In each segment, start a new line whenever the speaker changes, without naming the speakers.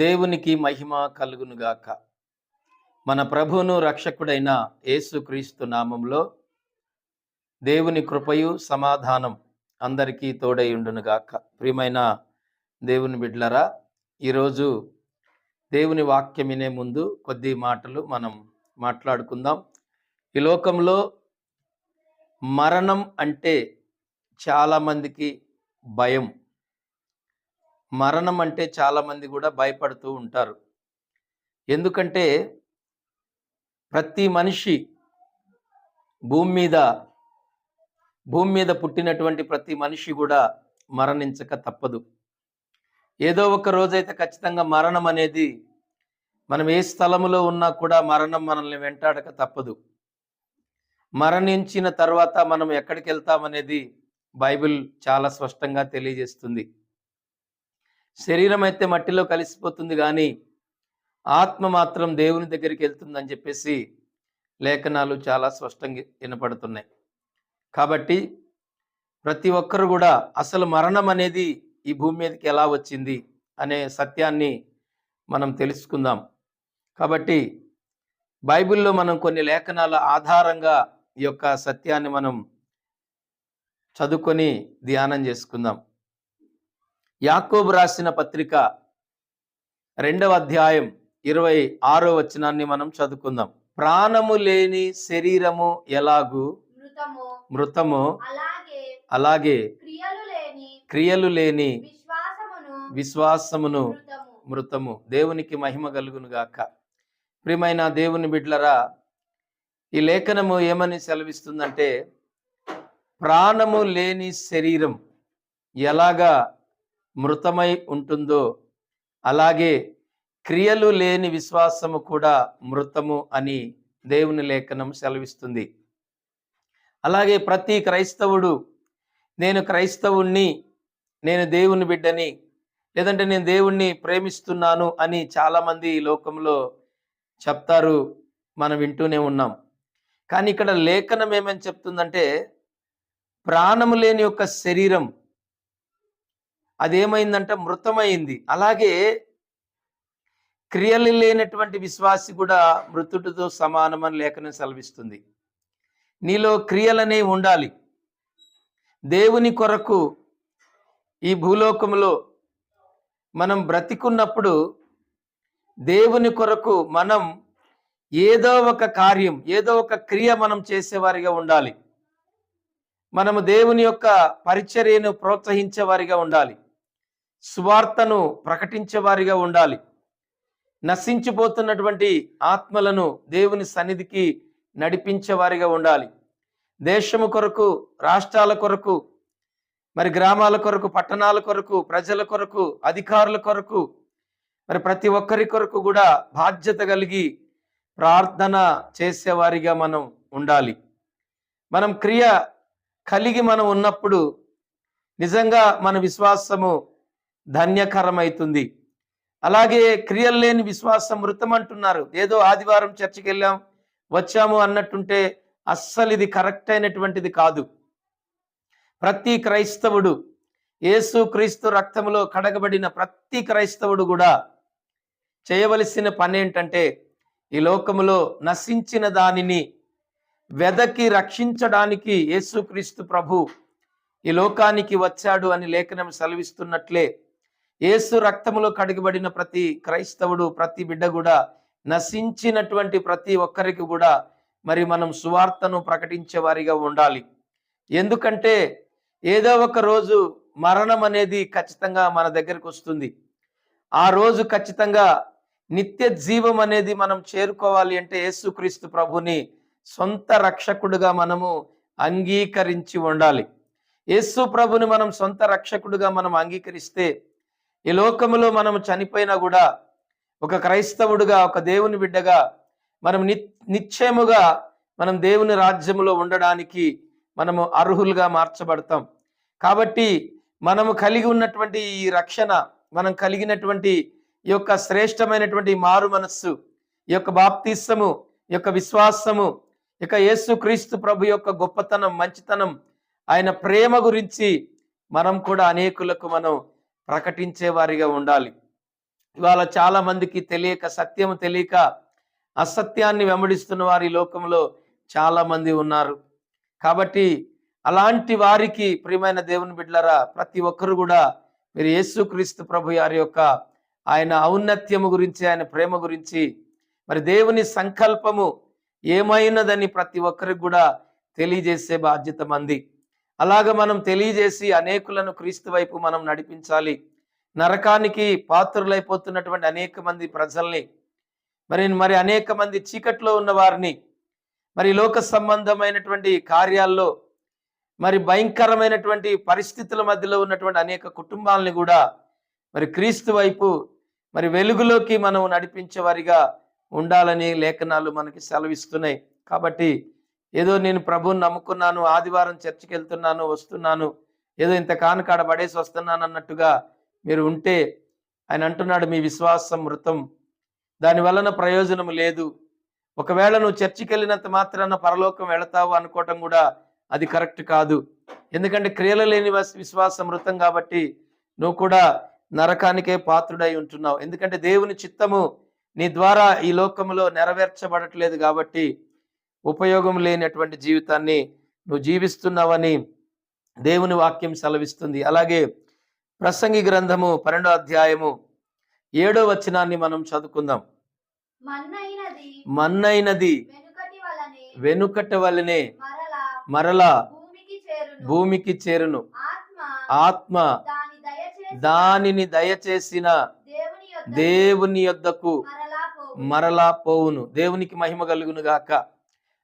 దేవునికి మహిమ కలుగునుగాక. మన ప్రభువును రక్షకుడైన యేసుక్రీస్తు నామంలో దేవుని కృపయు సమాధానం అందరికీ తోడై ఉండునుగాక. ప్రియమైన దేవుని బిడ్డలారా, ఈరోజు దేవుని వాక్యం వినే ముందు కొద్ది మాటలు మనం మాట్లాడుకుందాం. ఈ లోకంలో మరణం అంటే చాలామందికి భయం. మరణం అంటే చాలామంది కూడా భయపడుతూ ఉంటారు. ఎందుకంటే ప్రతి మనిషి భూమి మీద పుట్టినటువంటి ప్రతి మనిషి కూడా మరణించక తప్పదు. ఏదో ఒక రోజైతే ఖచ్చితంగా మరణం అనేది, మనం ఏ స్థలములో ఉన్నా కూడా మరణం మనల్ని వెంటాడక తప్పదు. మరణించిన తర్వాత మనం ఎక్కడికి వెళ్తామనేది బైబిల్ చాలా స్పష్టంగా తెలియజేస్తుంది. శరీరం అయితే మట్టిలో కలిసిపోతుంది, కానీ ఆత్మ మాత్రం దేవుని దగ్గరికి వెళ్తుందని చెప్పేసి లేఖనాలు చాలా స్పష్టంగా వినపడుతున్నాయి. కాబట్టి ప్రతి ఒక్కరు కూడా అసలు మరణం అనేది ఈ భూమి మీదకి ఎలా వచ్చింది అనే సత్యాన్ని మనం తెలుసుకుందాం. కాబట్టి బైబిల్లో మనం కొన్ని లేఖనాల ఆధారంగా ఈ యొక్క సత్యాన్ని మనం చదువుకొని ధ్యానం చేసుకుందాం. యాకోబు రాసిన పత్రిక 2వ అధ్యాయం 26వ వచనాన్ని మనం చదువుకుందాం. ప్రాణము లేని శరీరము ఎలాగూ మృతము, అలాగే క్రియలు లేని విశ్వాసమును మృతము. దేవునికి మహిమ కలుగునుగాక. ప్రియమైన దేవుని బిడ్డలారా, ఈ లేఖనము ఏమని సెలవిస్తుందంటే, ప్రాణము లేని శరీరం ఎలాగా మృతమై ఉంటుందో అలాగే క్రియలు లేని విశ్వాసము కూడా మృతము అని దేవుని లేఖనం సెలవిస్తుంది. అలాగే ప్రతి క్రైస్తవుడు, నేను క్రైస్తవుణ్ణి, నేను దేవుని బిడ్డని, లేదంటే నేను దేవుణ్ణి ప్రేమిస్తున్నాను అని చాలామంది ఈ లోకంలో చెప్తారు, మనం వింటూనే ఉన్నాం. కానీ ఇక్కడ లేఖనం ఏమని చెప్తుందంటే, ప్రాణము లేని యొక్క శరీరం అదేమైందంటే మృతమైంది. అలాగే క్రియలు లేనటువంటి విశ్వాసి కూడా మృతుడితో సమానమని లేఖనం సెలవిస్తుంది. నీలో క్రియలనే ఉండాలి. దేవుని కొరకు ఈ భూలోకంలో మనం బ్రతికున్నప్పుడు దేవుని కొరకు మనం ఏదో ఒక కార్యం, ఏదో ఒక క్రియ మనం చేసేవారిగా ఉండాలి. మనము దేవుని యొక్క పరిచర్యను ప్రోత్సహించేవారిగా ఉండాలి. సువార్తను ప్రకటించేవారిగా ఉండాలి. నశించిపోతున్నటువంటి ఆత్మలను దేవుని సన్నిధికి నడిపించేవారిగా ఉండాలి. దేశము కొరకు, రాష్ట్రాల కొరకు, మరి గ్రామాల కొరకు, పట్టణాల కొరకు, ప్రజల కొరకు, అధికారుల కొరకు, మరి ప్రతి ఒక్కరి కొరకు కూడా బాధ్యత కలిగి ప్రార్థన చేసేవారిగా మనం ఉండాలి. మనం క్రియ కలిగి మనం ఉన్నప్పుడు నిజంగా మన విశ్వాసము ధన్యకరమవుతుంది. అలాగే క్రియలు లేని విశ్వాసం మృతం అంటున్నారు. ఏదో ఆదివారం చర్చికి వెళ్ళాం, వచ్చాము అన్నట్టుంటే అస్సలు ఇది కరెక్ట్ అయినటువంటిది కాదు. ప్రతి క్రైస్తవుడు, యేసుక్రీస్తు రక్తములో కడగబడిన ప్రతి క్రైస్తవుడు కూడా చేయవలసిన పని ఏంటంటే, ఈ లోకములో నశించిన దానిని వెదకి రక్షించడానికి యేసుక్రీస్తు ప్రభు ఈ లోకానికి వచ్చాడు అని లేఖనం సెలవిస్తున్నట్లే, యేసు రక్తములో కడగబడిన ప్రతి క్రైస్తవుడు, ప్రతి బిడ్డ కూడా నశించినటువంటి ప్రతి ఒక్కరికి కూడా మరి మనం సువార్తను ప్రకటించే వారిగా ఉండాలి. ఎందుకంటే ఏదో ఒక రోజు మరణం అనేది ఖచ్చితంగా మన దగ్గరకు వస్తుంది. ఆ రోజు ఖచ్చితంగా నిత్య జీవం అనేది మనం చేరుకోవాలి అంటే యేసుక్రీస్తు ప్రభుని సొంత రక్షకుడుగా మనము అంగీకరించి ఉండాలి. యేసు ప్రభుని మనం సొంత రక్షకుడుగా మనం అంగీకరిస్తే ఈ లోకములో మనం చనిపోయినా కూడా ఒక క్రైస్తవుడుగా, ఒక దేవుని బిడ్డగా మనం నిశ్చయముగా మనం దేవుని రాజ్యములో ఉండడానికి మనము అర్హులుగా మార్చబడతాం. కాబట్టి మనము కలిగి ఉన్నటువంటి ఈ రక్షణ, మనం కలిగినటువంటి ఈ యొక్క శ్రేష్టమైనటువంటి మారు మనస్సు, ఈ యొక్క బాప్తిస్మము, ఈ యొక్క విశ్వాసము, ఇక యేసుక్రీస్తు ప్రభు యొక్క గొప్పతనం, మంచితనం, ఆయన ప్రేమ గురించి మనం కూడా అనేకులకు మనం ప్రకటించే వారిగా ఉండాలి. ఇవాళ చాలా మందికి తెలియక, సత్యము తెలియక అసత్యాన్ని వెంబడిస్తున్న వారు ఈ లోకంలో చాలా మంది ఉన్నారు. కాబట్టి అలాంటి వారికి ప్రియమైన దేవుని బిడ్డలారా, ప్రతి ఒక్కరు కూడా మీరు యేసుక్రీస్తు ప్రభు వారి యొక్క ఆయన ఔన్నత్యము గురించి, ఆయన ప్రేమ గురించి, మరి దేవుని సంకల్పము ఏమైనదని ప్రతి ఒక్కరికి కూడా తెలియజేసే బాధ్యత మంది. అలాగ మనం తెలియజేసి అనేకులను క్రీస్తు వైపు మనం నడిపించాలి. నరకానికి పాత్రులైపోతున్నటువంటి అనేక మంది ప్రజల్ని, మరి అనేక మంది చీకట్లో ఉన్న వారిని, మరి లోక సంబంధమైనటువంటి కార్యాల్లో, మరి భయంకరమైనటువంటి పరిస్థితుల మధ్యలో ఉన్నటువంటి అనేక కుటుంబాలని కూడా మరి క్రీస్తు వైపు, మరి వెలుగులోకి మనం నడిపించే వారిగా ఉండాలని లేఖనాలు మనకి సెలవిస్తున్నాయి. కాబట్టి ఏదో నేను ప్రభువుని నమ్ముకున్నాను, ఆదివారం చర్చికి వెళ్తున్నాను, వస్తున్నాను, ఏదో ఇంత కానుకాడ పడేసి వస్తున్నాను అన్నట్టుగా మీరు ఉంటే ఆయన అంటున్నాడు, మీ విశ్వాసం మృతం, దాని వలన ప్రయోజనం లేదు. ఒకవేళ నువ్వు చర్చికి వెళ్ళినంత మాత్రాన పరలోకం వెళతావు అనుకోవటం కూడా అది కరెక్ట్ కాదు. ఎందుకంటే క్రియలు లేని విశ్వాసం మృతం కాబట్టి నువ్వు కూడా నరకానికే పాత్రుడై ఉంటున్నావు. ఎందుకంటే దేవుని చిత్తము నీ ద్వారా ఈ లోకంలో నెరవేర్చబడట్లేదు కాబట్టి ఉపయోగం లేనటువంటి జీవితాన్ని నువ్వు జీవిస్తున్నావని దేవుని వాక్యం సెలవిస్తుంది. అలాగే ప్రసంగి గ్రంథము 12వ అధ్యాయము 7వ వచనాన్ని మనం చదువుకుందాం. మన్నైనది వెనుకటి వలనే మరలా భూమికి చేరును, ఆత్మ దానిని దయచేసిన దేవుని యొద్దకు మరలా పోవును. దేవునికి మహిమ కలుగును గాక.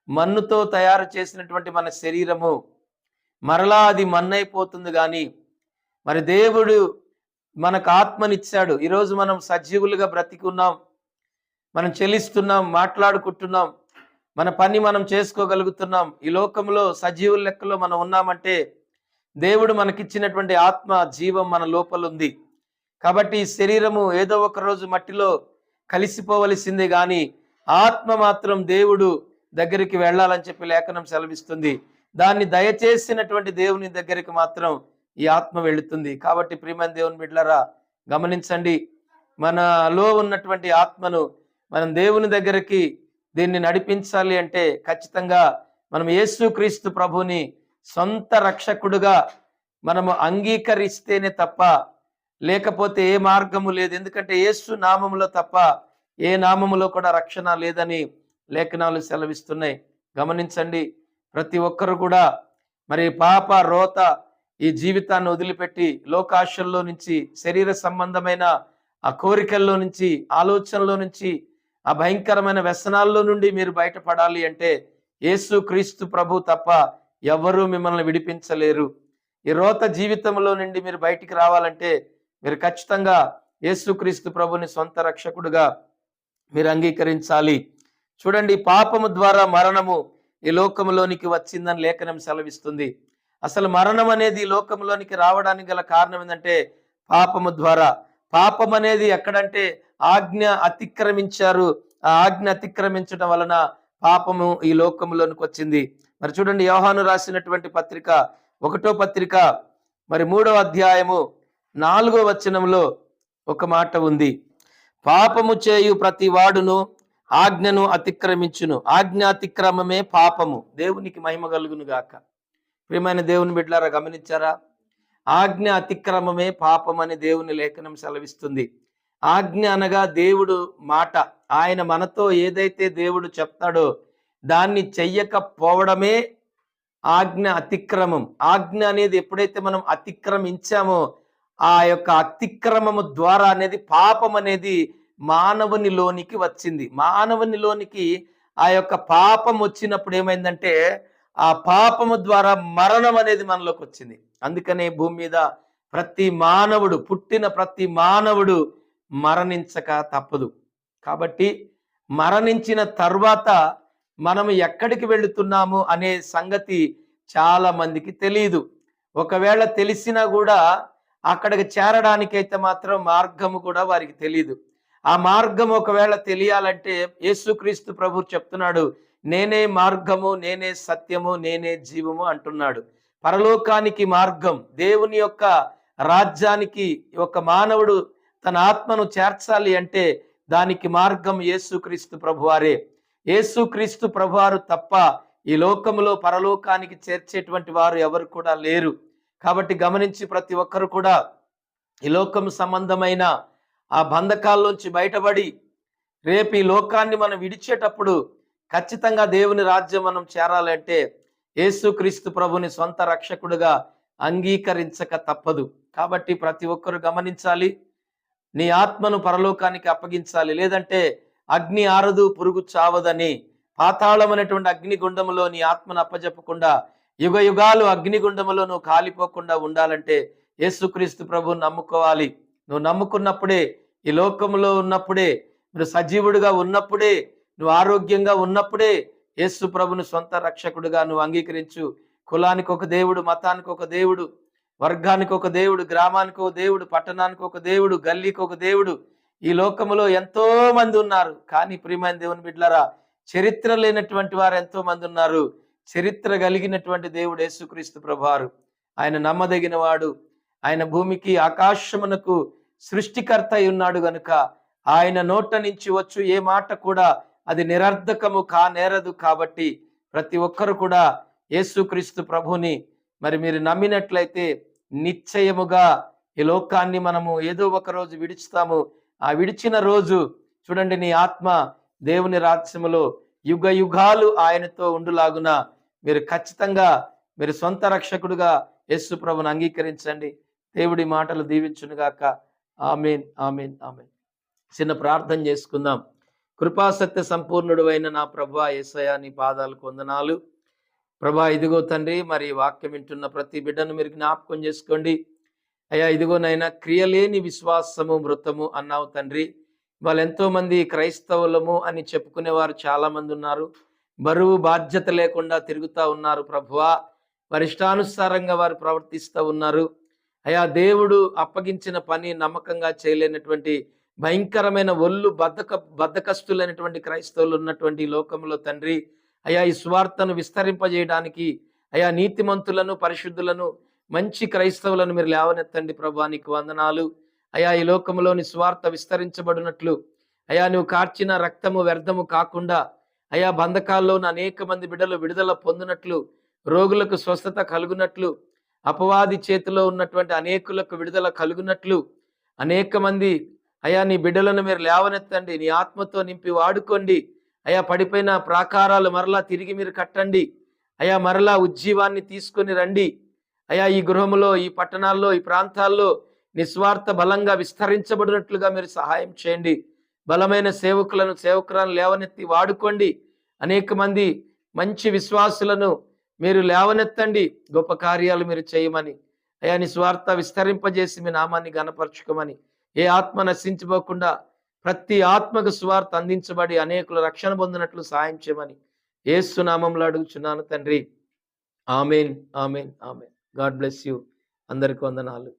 మన్నుతో తయారు చేసినటువంటి మన శరీరము మరలా అది మన్నైపోతుంది, కానీ మరి దేవుడు మనకు ఆత్మనిచ్చాడు. ఈరోజు మనం సజీవులుగా బ్రతికున్నాం, మనం చెలిస్తున్నాం, మాట్లాడుకుంటున్నాం, మన పని మనం చేసుకోగలుగుతున్నాం. ఈ లోకంలో సజీవుల లెక్కలో మనం ఉన్నామంటే దేవుడు మనకిచ్చినటువంటి ఆత్మ జీవం మన లోపల ఉంది. కాబట్టి ఈ శరీరము ఏదో ఒక రోజు మట్టిలో కలిసిపోవలసిందే, కానీ ఆత్మ మాత్రం దేవుడు దగ్గరికి వెళ్ళాలని చెప్పి లేఖనం సెలవిస్తుంది. దాన్ని దయచేసినటువంటి దేవుని దగ్గరికి మాత్రం ఈ ఆత్మ వెళుతుంది. కాబట్టి ప్రియమైన దేవుని బిడ్డలారా, గమనించండి, మనలో ఉన్నటువంటి ఆత్మను మనం దేవుని దగ్గరికి దీన్ని నడిపించాలి అంటే ఖచ్చితంగా మనం యేసుక్రీస్తు ప్రభుని సొంత రక్షకుడుగా మనము అంగీకరిస్తేనే తప్ప లేకపోతే ఏ మార్గము లేదు. ఎందుకంటే యేసు నామములో తప్ప ఏ నామములో కూడా రక్షణ లేదని లేఖనాలు సెలవిస్తున్నాయి. గమనించండి, ప్రతి ఒక్కరు కూడా మరి పాప రోత ఈ జీవితాన్ని వదిలిపెట్టి లోకాశల్లో నుంచి, శరీర సంబంధమైన ఆ కోరికల్లో నుంచి, ఆలోచనలో నుంచి, ఆ భయంకరమైన వ్యసనాల్లో నుండి మీరు బయటపడాలి అంటే యేసు క్రీస్తు ప్రభు తప్ప ఎవరూ మిమ్మల్ని విడిపించలేరు. ఈ రోత జీవితంలో నుండి మీరు బయటికి రావాలంటే మీరు ఖచ్చితంగా యేసు క్రీస్తు ప్రభుని సొంత రక్షకుడుగా మీరు అంగీకరించాలి. చూడండి, పాపము ద్వారా మరణము ఈ లోకంలోనికి వచ్చిందని లేఖనం సెలవిస్తుంది. అసలు మరణం అనేది ఈ లోకంలోనికి రావడానికి గల కారణం ఏంటంటే పాపము ద్వారా. పాపం అనేది ఎక్కడంటే ఆజ్ఞ అతిక్రమించారు. ఆ ఆజ్ఞ అతిక్రమించడం వలన పాపము ఈ లోకంలోనికి వచ్చింది. మరి చూడండి, యోహాను రాసినటువంటి పత్రిక 1వ పత్రిక మరి 3వ అధ్యాయము 4వ వచనంలో ఒక మాట ఉంది. పాపము చేయు ప్రతి వాడును ఆజ్ఞను అతిక్రమించును, ఆజ్ఞ అతిక్రమమే పాపము. దేవునికి మహిమ కలుగును గాక. ప్రియమైన దేవుని బిడ్డలారా, గమనించారా? ఆజ్ఞ అతిక్రమమే పాపం అని దేవుని లేఖనం సెలవిస్తుంది. ఆజ్ఞ అనగా దేవుడు మాట. ఆయన మనతో ఏదైతే దేవుడు చెప్తాడో దాన్ని చెయ్యకపోవడమే ఆజ్ఞ అతిక్రమం. ఆజ్ఞ అనేది ఎప్పుడైతే మనం అతిక్రమించామో ఆ యొక్క అతిక్రమము ద్వారా అనేది పాపం అనేది మానవునిలోనికి వచ్చింది. మానవునిలోనికి ఆ యొక్క పాపం వచ్చినప్పుడు ఏమైందంటే ఆ పాపము ద్వారా మరణం అనేది మనలోకి వచ్చింది. అందుకనే భూమి మీద ప్రతి మానవుడు, పుట్టిన ప్రతి మానవుడు మరణించక తప్పదు. కాబట్టి మరణించిన తర్వాత మనము ఎక్కడికి వెళుతున్నాము అనే సంగతి చాలా మందికి తెలియదు. ఒకవేళ తెలిసినా కూడా అక్కడికి చేరడానికైతే మాత్రం మార్గము కూడా వారికి తెలియదు. ఆ మార్గం ఒకవేళ తెలియాలంటే యేసుక్రీస్తు ప్రభు చెప్తున్నాడు, నేనే మార్గము, నేనే సత్యము, నేనే జీవము అంటున్నాడు. పరలోకానికి మార్గం, దేవుని యొక్క రాజ్యానికి ఒక మానవుడు తన ఆత్మను చేర్చాలి అంటే దానికి మార్గం యేసుక్రీస్తు ప్రభువారే. యేసుక్రీస్తు ప్రభువారు తప్ప ఈ లోకములో పరలోకానికి చేర్చేటువంటి వారు ఎవరు కూడా లేరు. కాబట్టి గమనించి ప్రతి ఒక్కరు కూడా ఈ లోకం సంబంధమైన ఆ బంధకాల్లోంచి బయటపడి రేపు ఈ లోకాన్ని మనం విడిచేటప్పుడు ఖచ్చితంగా దేవుని రాజ్యం మనం చేరాలంటే యేసుక్రీస్తు ప్రభుని సొంత రక్షకుడుగా అంగీకరించక తప్పదు. కాబట్టి ప్రతి ఒక్కరు గమనించాలి, నీ ఆత్మను పరలోకానికి అప్పగించాలి. లేదంటే అగ్ని ఆరదు, పురుగు చావదని పాతాళం అనేటువంటి అగ్నిగుండములో నీ ఆత్మను అప్పజెప్పకుండా యుగ యుగాలు అగ్నిగుండములో నువ్వు కాలిపోకుండా ఉండాలంటే యేసుక్రీస్తు ప్రభువుని నమ్ముకోవాలి. నువ్వు నమ్ముకున్నప్పుడే, ఈ లోకంలో ఉన్నప్పుడే, నువ్వు సజీవుడిగా ఉన్నప్పుడే, నువ్వు ఆరోగ్యంగా ఉన్నప్పుడే యేసు ప్రభుని సొంత రక్షకుడిగా నువ్వు అంగీకరించు. కులానికి ఒక దేవుడు, మతానికి ఒక దేవుడు, వర్గానికి ఒక దేవుడు, గ్రామానికి ఒక దేవుడు, పట్టణానికి ఒక దేవుడు, గల్లీకి ఒక దేవుడు. ఈ లోకములో ఎంతో మంది ఉన్నారు. కానీ ప్రియమైన దేవుని బిడ్డలారా, చరిత్ర లేనటువంటి వారు ఎంతో మంది ఉన్నారు. చరిత్ర కలిగినటువంటి దేవుడు యేసుక్రీస్తు ప్రభువారు. ఆయన నమ్మదగిన వాడు. ఆయన భూమికి ఆకాశమునకు సృష్టికర్త అయి ఉన్నాడు గనుక ఆయన నోట నుంచి వచ్చు ఏ మాట కూడా అది నిరర్ధకము కానేరదు. కాబట్టి ప్రతి ఒక్కరు కూడా యేసుక్రీస్తు ప్రభుని మరి మీరు నమ్మినట్లయితే నిశ్చయముగా ఈ లోకాన్ని మనము ఏదో ఒక రోజు విడుచుతాము. ఆ విడిచిన రోజు చూడండి, నీ ఆత్మ దేవుని రాజ్యములో యుగ యుగాలు ఆయనతో ఉండులాగున మీరు ఖచ్చితంగా మీరు సొంత రక్షకుడుగా యేసు ప్రభుని అంగీకరించండి. దేవుడి మాటలు దీవించునుగాక. ఆమేన్, ఆమేన్, ఆమేన్. చిన్న ప్రార్థన చేసుకుందాం. కృపాసత్య సంపూర్ణుడు అయిన నా ప్రభువా యేసయ్యా, నీ పాదాలకు వందనాలు ప్రభా. ఇదిగో తండ్రి, మరి వాక్యం వింటున్న ప్రతి బిడ్డను మీరు జ్ఞాపకం చేసుకోండి అయ్యా. ఇదిగోనైనా క్రియలేని విశ్వాసము మృతము అన్నావు తండ్రి. వాళ్ళు ఎంతో మంది క్రైస్తవులము అని చెప్పుకునే వారు చాలా మంది ఉన్నారు. బరువు బాధ్యత లేకుండా తిరుగుతూ ఉన్నారు ప్రభువా. వారి ఇష్టానుసారంగా వారు ప్రవర్తిస్తూ ఉన్నారు అయ్యా. దేవుడు అప్పగించిన పని నమ్మకంగా చేయలేనటువంటి భయంకరమైన ఒళ్ళు బద్ధకస్తులైనటువంటి క్రైస్తవులు ఉన్నటువంటి లోకంలో తండ్రి అయ్యా, ఈ సువార్తను విస్తరింపజేయడానికి అయ్యా నీతిమంతులను, పరిశుద్ధులను, మంచి క్రైస్తవులను మీరు లేవనెత్తండి ప్రభా. నీకు వందనాలు అయ్యా. ఈ లోకంలోని సువార్త విస్తరించబడినట్లు అయ్యా, నువ్వు కార్చిన రక్తము వ్యర్థము కాకుండా అయ్యా, బంధకాల్లోని అనేక మంది బిడ్డలు విడుదల పొందినట్లు, రోగులకు స్వస్థత కలుగునట్లు, అపవాది చేతిలో ఉన్నటువంటి అనేకులకు విడుదల కలుగునట్లు, అనేక మంది అయ్యా నీ బిడ్డలను మీరు లేవనెత్తండి. నీ ఆత్మతో నింపి వాడుకోండి అయ్యా. పడిపోయిన ప్రాకారాలు మరలా తిరిగి మీరు కట్టండి అయ్యా. మరలా ఉజ్జీవాన్ని తీసుకొని రండి అయ్యా. ఈ గృహములో, ఈ పట్టణాల్లో, ఈ ప్రాంతాల్లో నిస్వార్థ బలంగా విస్తరించబడినట్లుగా మీరు సహాయం చేయండి. బలమైన సేవకులను, సేవకులను లేవనెత్తి వాడుకోండి. అనేక మంది మంచి విశ్వాసులను మీరు లేవనెత్తండి. గొప్ప కార్యాలు మీరు చేయమని అయ్యా, నీ స్వార్థ విస్తరింపజేసి మీ నామాన్ని గణపరచుకోమని, ఏ ఆత్మ నశించిపోకుండా ప్రతి ఆత్మకు స్వార్థ అందించబడి అనేకులు రక్షణ పొందినట్లు సాయం చేయమని యేసు నామములో అడుగుచున్నాను తండ్రి. ఆమేన్, ఆమేన్, ఆమేన్. God bless you. అందరికీ వందనాలు.